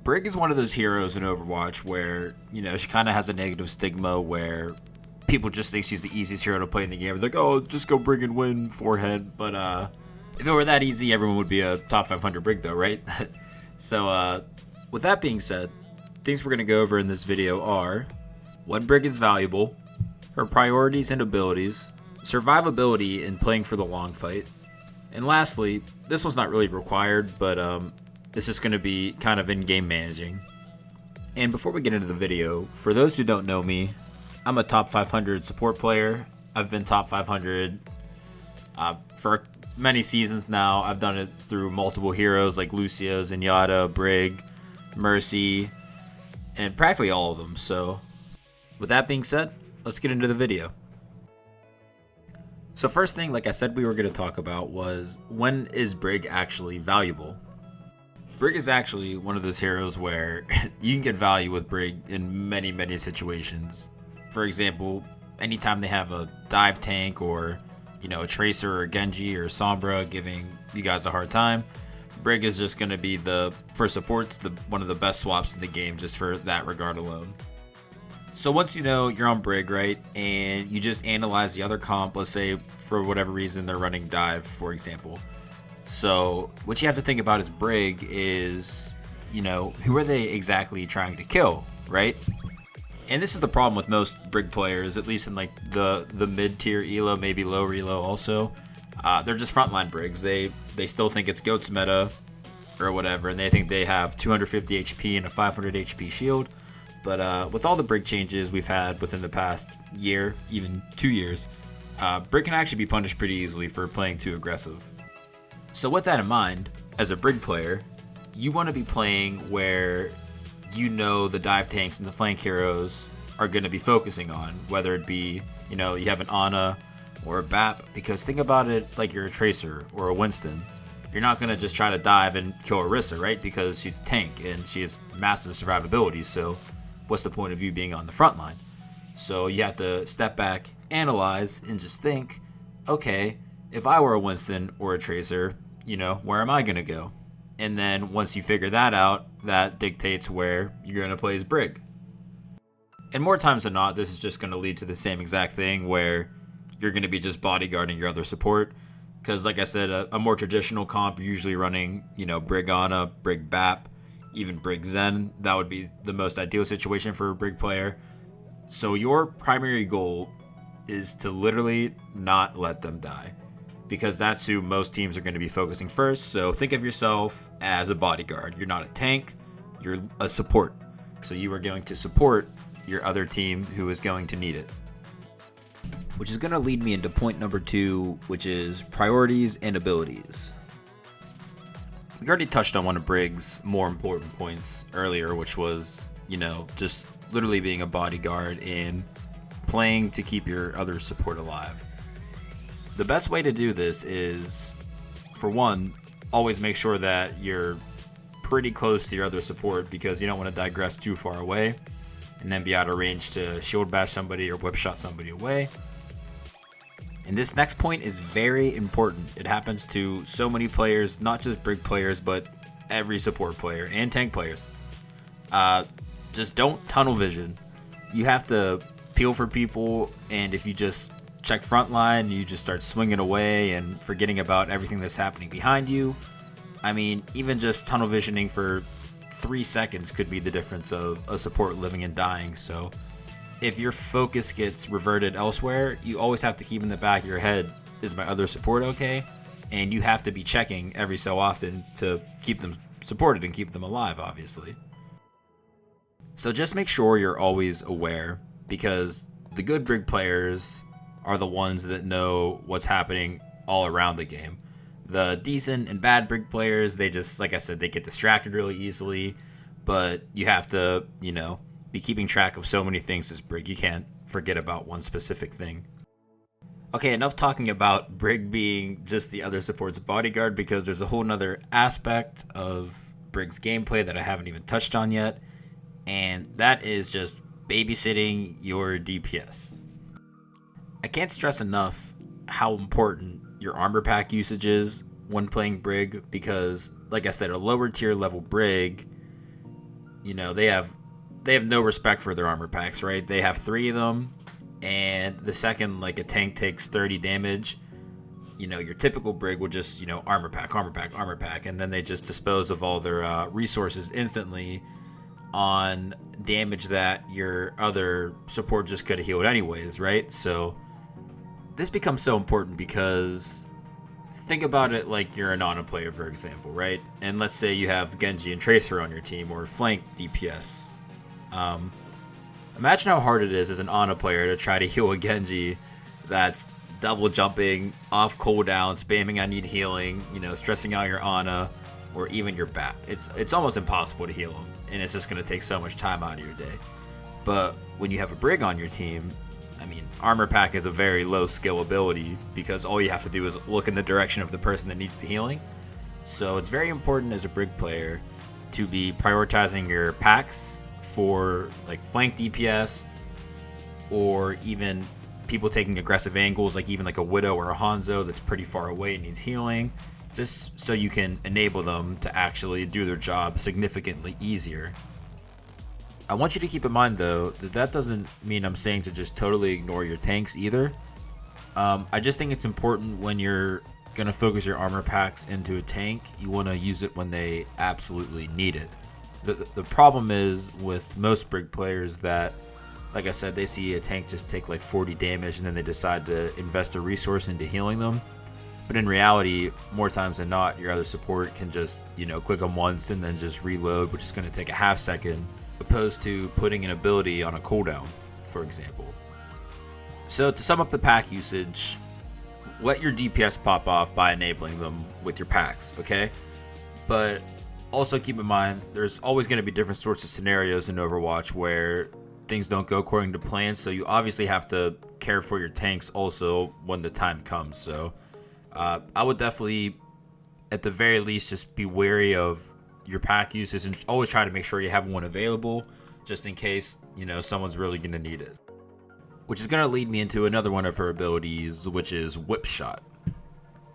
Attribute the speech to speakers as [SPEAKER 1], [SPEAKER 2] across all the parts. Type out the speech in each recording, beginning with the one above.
[SPEAKER 1] Brig is one of those heroes in Overwatch where, she kind of has a negative stigma where people just think she's the easiest hero to play in the game. They're like, oh, just go Brig and win, forehead. But if it were that easy, everyone would be a top 500 Brig though, right? So with that being said, things we're going to go over in this video are what Brig is valuable, her priorities and abilities, survivability in playing for the long fight, and lastly, this one's not really required, but this is going to be kind of in-game managing. And before we get into the video, for those who don't know me, I'm a top 500 support player. I've been top 500 for many seasons now. I've done it through multiple heroes like Lucio, Zenyatta, Brig, Mercy, and practically all of them. So with that being said, let's get into the video. So first thing, like I said we were going to talk about was, when is Brig actually valuable? Brig is actually one of those heroes where you can get value with Brig in many, many situations. For example, anytime they have a dive tank or, a Tracer or a Genji or Sombra giving you guys a hard time, Brig is just going to be, for supports, one of the best swaps in the game just for that regard alone. So once you're on Brig, right, and you just analyze the other comp, let's say for whatever reason they're running dive, for example. So what you have to think about is Brig is, who are they exactly trying to kill, right? And this is the problem with most Brig players, at least in like the mid-tier elo, maybe lower elo also. They're just frontline Brigs. They still think it's GOATS meta or whatever, and they think they have 250 HP and a 500 HP shield. But with all the Brig changes we've had within the past year, even 2 years, Brig can actually be punished pretty easily for playing too aggressive. So with that in mind, as a Brig player, you want to be playing where the dive tanks and the flank heroes are going to be focusing on, whether it be, you have an Ana or a BAP, because think about it like you're a Tracer or a Winston. You're not going to just try to dive and kill Orisa, right? Because she's a tank and she has massive survivability, so what's the point of you being on the front line? So you have to step back, analyze, and just think, okay, if I were a Winston or a Tracer, where am I going to go? And then once you figure that out, that dictates where you're going to play as Brig. And more times than not, this is just going to lead to the same exact thing where you're going to be just bodyguarding your other support. Because like I said, a more traditional comp, you're usually running, Brig Ana, Brig BAP, even Brig Zen. That would be the most ideal situation for a Brig player. So your primary goal is to literally not let them die, because that's who most teams are going to be focusing first. So think of yourself as a bodyguard. You're not a tank, you're a support. So you are going to support your other team who is going to need it. Which is going to lead me into point number 2, which is priorities and abilities. We already touched on one of Brig's more important points earlier, which was, just literally being a bodyguard and playing to keep your other support alive. The best way to do this is, for one, always make sure that you're pretty close to your other support, because you don't want to digress too far away and then be out of range to shield bash somebody or whip shot somebody away. And this next point is very important. It happens to so many players, not just Brig players, but every support player and tank players. Just don't tunnel vision. You have to peel for people, and if you just check front line, you just start swinging away and forgetting about everything that's happening behind you. I mean, even just tunnel visioning for 3 seconds could be the difference of a support living and dying. So if your focus gets reverted elsewhere, you always have to keep in the back of your head, is my other support okay? And you have to be checking every so often to keep them supported and keep them alive, obviously. So just make sure you're always aware, because the good Brig players are the ones that know what's happening all around the game. The decent and bad Brig players, they just, like I said, they get distracted really easily, but you have to, be keeping track of so many things as Brig. You can't forget about one specific thing. Okay, enough talking about Brig being just the other support's bodyguard, because there's a whole nother aspect of Brig's gameplay that I haven't even touched on yet, and that is just babysitting your DPS. I can't stress enough how important your armor pack usage is when playing Brig, because, like I said, a lower tier level Brig they have no respect for their armor packs, right? They have 3 of them, and the second like a tank takes 30 damage, your typical Brig will just, armor pack, armor pack, armor pack, and then they just dispose of all their resources instantly on damage that your other support just could have healed anyways, right? So this becomes so important because think about it like you're an Ana player, for example, right? And let's say you have Genji and Tracer on your team, or flank DPS. Imagine how hard it is as an Ana player to try to heal a Genji that's double jumping, off cooldown, spamming I need healing, stressing out your Ana, or even your Bat. It's almost impossible to heal them, and it's just going to take so much time out of your day. But when you have a Brig on your team, armor pack is a very low skill ability because all you have to do is look in the direction of the person that needs the healing. So it's very important as a Brig player to be prioritizing your packs for like flank DPS, or even people taking aggressive angles, like even like a Widow or a Hanzo that's pretty far away and needs healing, just so you can enable them to actually do their job significantly easier. I want you to keep in mind though that doesn't mean I'm saying to just totally ignore your tanks either. I just think it's important when you're gonna focus your armor packs into a tank, you want to use it when they absolutely need it. The problem is with most Brig players that, like I said, they see a tank just take like 40 damage and then they decide to invest a resource into healing them. But in reality, more times than not, your other support can just, click them once and then just reload, which is going to take a half second, opposed to putting an ability on a cooldown, for example. So to sum up the pack usage, let your DPS pop off by enabling them with your packs, okay? But also keep in mind, there's always going to be different sorts of scenarios in Overwatch where things don't go according to plan, so you obviously have to care for your tanks also when the time comes. So I would definitely, at the very least, just be wary of your pack usage and always try to make sure you have one available just in case, someone's really going to need it. Which is going to lead me into another one of her abilities, which is Whip Shot.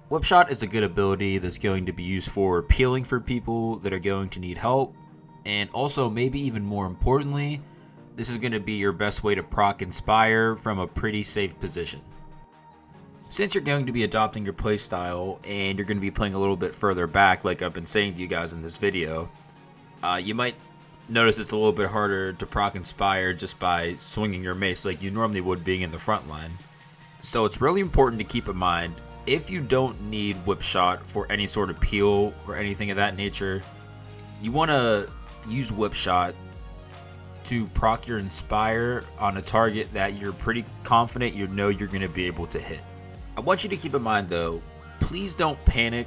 [SPEAKER 1] Whip Shot is a good ability that's going to be used for peeling for people that are going to need help, and also maybe even more importantly, this is going to be your best way to proc Inspire from a pretty safe position. Since you're going to be adopting your playstyle and you're going to be playing a little bit further back, like I've been saying to you guys in this video, you might notice it's a little bit harder to proc Inspire just by swinging your mace like you normally would being in the front line. So it's really important to keep in mind, if you don't need Whip Shot for any sort of peel or anything of that nature, you want to use Whip Shot to proc your Inspire on a target that you're pretty confident you're going to be able to hit. I want you to keep in mind though, please don't panic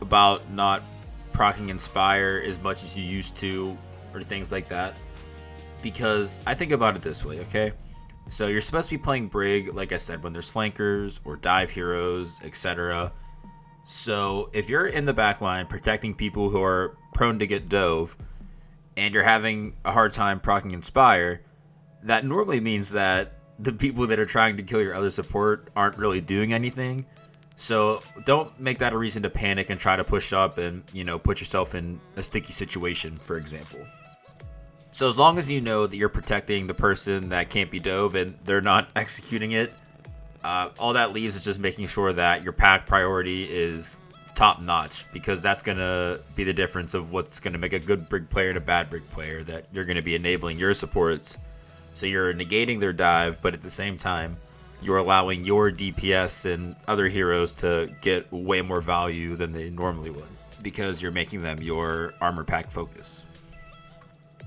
[SPEAKER 1] about not proccing Inspire as much as you used to or things like that, because I think about it this way, okay? So you're supposed to be playing Brig, like I said, when there's flankers or dive heroes, etc. So if you're in the back line protecting people who are prone to get dove, and you're having a hard time proccing Inspire, that normally means that the people that are trying to kill your other support aren't really doing anything. So don't make that a reason to panic and try to push up and, put yourself in a sticky situation, for example. So as long as you know that you're protecting the person that can't be dove and they're not executing it, all that leaves is just making sure that your pack priority is top notch, because that's going to be the difference of what's going to make a good Brig player and a bad Brig player, that you're going to be enabling your supports. So you're negating their dive, but at the same time, you're allowing your DPS and other heroes to get way more value than they normally would, because you're making them your armor pack focus.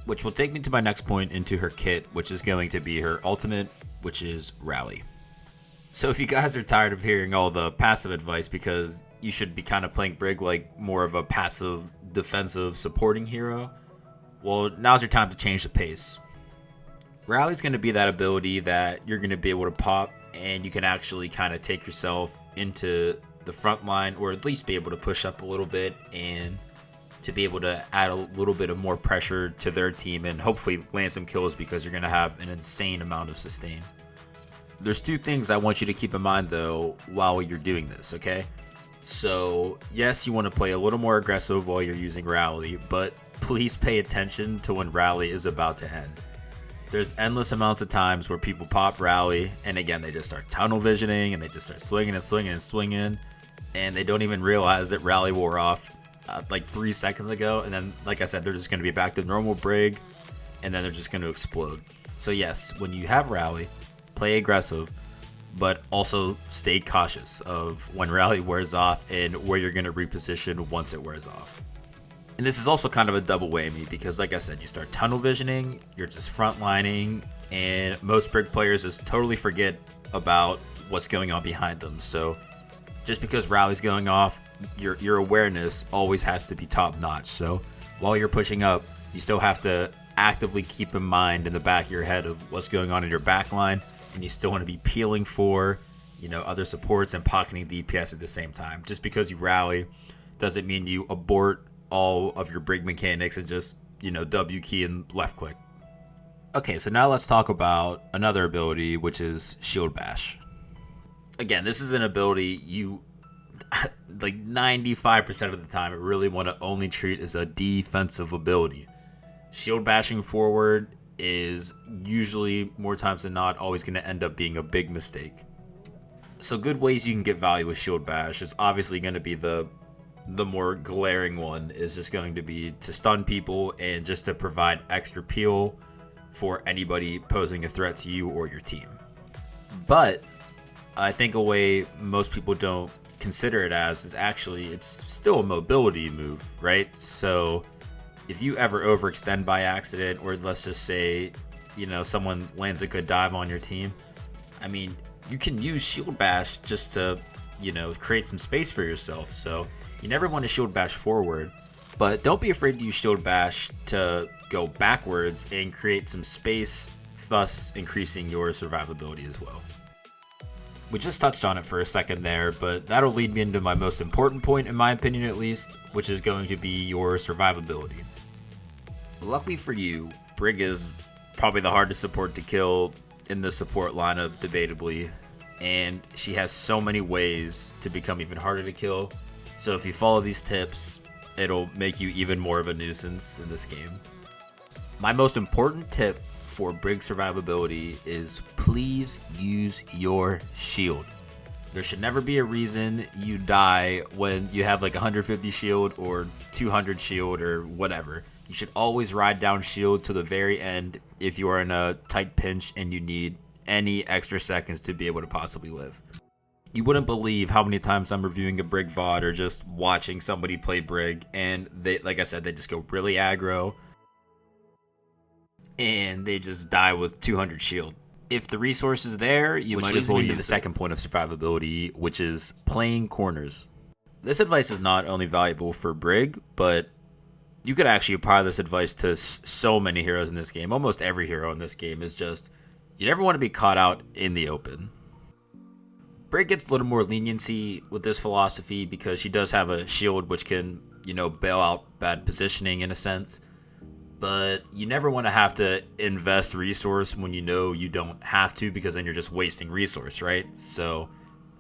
[SPEAKER 1] Which will take me to my next point into her kit, which is going to be her ultimate, which is Rally. So if you guys are tired of hearing all the passive advice, because you should be kind of playing Brig like more of a passive, defensive, supporting hero, well, now's your time to change the pace. Rally's going to be that ability that you're going to be able to pop, and you can actually kind of take yourself into the front line, or at least be able to push up a little bit and to be able to add a little bit of more pressure to their team and hopefully land some kills, because you're going to have an insane amount of sustain. There's 2 things I want you to keep in mind though while you're doing this, okay? So yes, you want to play a little more aggressive while you're using Rally, but please pay attention to when rally is about to end. There's endless amounts of times where people pop rally, and again, they just start tunnel visioning, and they just start swinging and swinging and swinging, and they don't even realize that rally wore off like 3 seconds ago, and then, like I said, they're just going to be back to normal Brig, and then they're just going to explode. So yes, when you have rally, play aggressive, but also stay cautious of when rally wears off and where you're going to reposition once it wears off. And this is also kind of a double whammy because, like I said, you start tunnel visioning, you're just frontlining, and most Brig players just totally forget about what's going on behind them. So just because rally's going off, your awareness always has to be top notch. So while you're pushing up, you still have to actively keep in mind in the back of your head of what's going on in your back line, and you still want to be peeling for, other supports and pocketing DPS at the same time. Just because you rally doesn't mean you abort all of your Brig mechanics and just, W key and left click. Okay, so now let's talk about another ability, which is Shield Bash. Again, this is an ability you, like 95% of the time, really want to only treat as a defensive ability. Shield bashing forward is usually, more times than not, always going to end up being a big mistake. So good ways you can get value with Shield Bash is obviously going to be the more glaring one is just going to be to stun people and just to provide extra peel for anybody posing a threat to you or your team. But I think a way most people don't consider it as is actually it's still a mobility move, right? So if you ever overextend by accident, or let's just say, someone lands a good dive on your team, I mean, you can use Shield Bash just to, create some space for yourself. So you never want to Shield Bash forward, but don't be afraid to use Shield Bash to go backwards and create some space, thus increasing your survivability as well. We just touched on it for a second there, but that'll lead me into my most important point, in my opinion at least, which is going to be your survivability. Luckily for you, Brig is probably the hardest support to kill in the support lineup, debatably, and she has so many ways to become even harder to kill. So if you follow these tips, it'll make you even more of a nuisance in this game. My most important tip for Brig survivability is please use your shield. There should never be a reason you die when you have like 150 shield or 200 shield or whatever. You should always ride down shield to the very end if you are in a tight pinch and you need any extra seconds to be able to possibly live. You wouldn't believe how many times I'm reviewing a Brig VOD or just watching somebody play Brig and they, like I said, they just go really aggro and they just die with 200 shield. If the resource is there, you might as well use the second point of survivability, which is playing corners. This advice is not only valuable for Brig, but you could actually apply this advice to so many heroes in this game. Almost every hero in this game is just, you never want to be caught out in the open. Brig gets a little more leniency with this philosophy because she does have a shield which can, bail out bad positioning in a sense. But you never want to have to invest resource when you know you don't have to, because then you're just wasting resource, right? So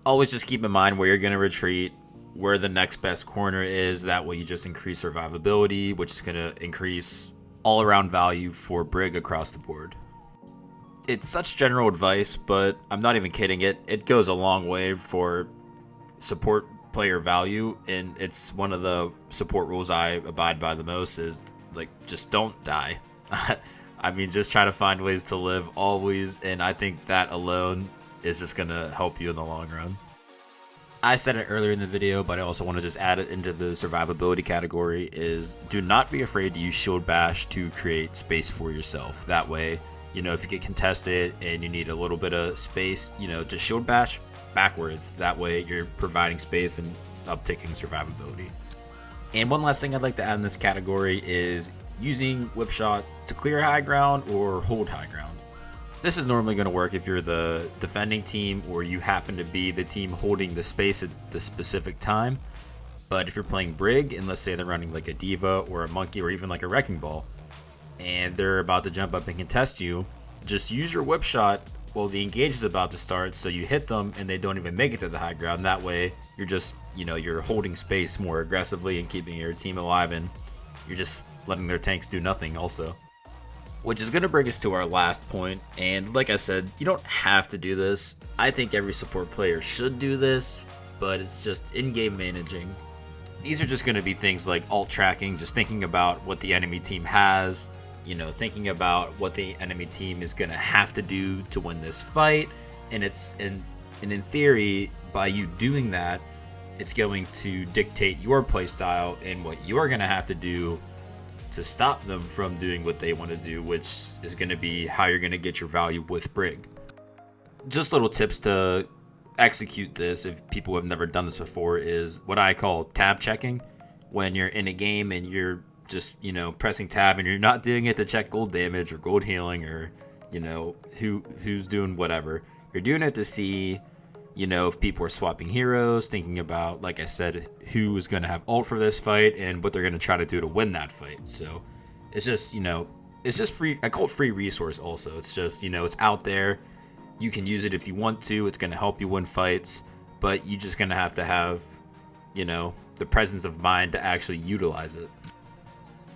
[SPEAKER 1] always just keep in mind where you're going to retreat, where the next best corner is. That way you just increase survivability, which is going to increase all around value for Brig across the board. It's such general advice, but I'm not even kidding. It goes a long way for support player value, and it's one of the support rules I abide by the most is, like, just don't die. I mean, just try to find ways to live always, and I think that alone is just going to help you in the long run. I said it earlier in the video, but I also want to just add it into the survivability category is do not be afraid to use Shield Bash to create space for yourself. That way, if you get contested and you need a little bit of space, just Shield Bash backwards. That way you're providing space and upticking survivability. And one last thing I'd like to add in this category is using Whip Shot to clear high ground or hold high ground. This is normally going to work if you're the defending team or you happen to be the team holding the space at the specific time. But if you're playing Brig, and let's say they're running like a Diva or a Monkey or even like a Wrecking Ball, and they're about to jump up and contest you, just use your Whip Shot while the engage is about to start, so you hit them and they don't even make it to the high ground. That way you're just, you're holding space more aggressively and keeping your team alive, and you're just letting their tanks do nothing also. Which is going to bring us to our last point, and like I said, you don't have to do this. I think every support player should do this, but it's just in-game managing. These are just going to be things like alt tracking, just thinking about what the enemy team has, you know, thinking about what the enemy team is going to have to do to win this fight, and in theory, by you doing that, it's going to dictate your playstyle and what you're going to have to do to stop them from doing what they want to do, which is going to be how you're going to get your value with Brig. Just little tips to execute this if people have never done this before is what I call tab checking. When you're in a game and you're just, you know, pressing tab and you're not doing it to check gold damage or gold healing or, you know, who's doing whatever. You're doing it to see, you know, if people are swapping heroes, thinking about, like I said, who is going to have ult for this fight and what they're going to try to do to win that fight. So it's just, you know, it's just free. I call it free resource also. It's just, you know, it's out there. You can use it if you want to. It's going to help you win fights, but you're just going to have, you know, the presence of mind to actually utilize it.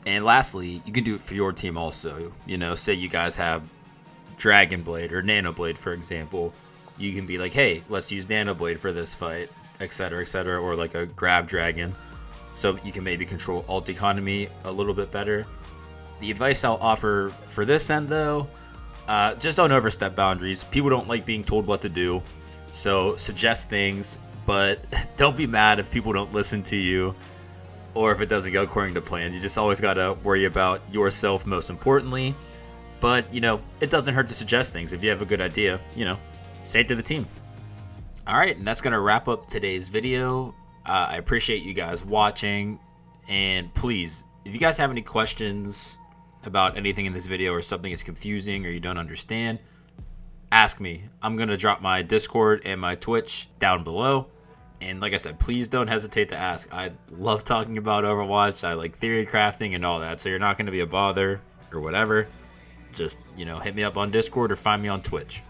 [SPEAKER 1] And lastly, you can do it for your team also. You know, say you guys have Dragon Blade or Nano Blade, for example. You can be like, hey, let's use Nano Blade for this fight, etc., or like a Grab Dragon, so you can maybe control ult economy a little bit better. The advice I'll offer for this end, though, just don't overstep boundaries. People don't like being told what to do, so suggest things, but don't be mad if people don't listen to you or if it doesn't go according to plan. You just always got to worry about yourself most importantly, but, you know, it doesn't hurt to suggest things. If you have a good idea, you know, say it to the team. All right, and that's going to wrap up today's video. I appreciate you guys watching, and please, if you guys have any questions about anything in this video or something is confusing or you don't understand, ask me. I'm going to drop my Discord and my Twitch down below, and like I said, please don't hesitate to ask. I love talking about Overwatch. I like theory crafting and all that, so you're not going to be a bother or whatever. Just, you know, hit me up on Discord or find me on Twitch.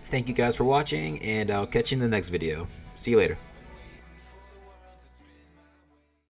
[SPEAKER 1] Thank you guys for watching, and I'll catch you in the next video. See you later.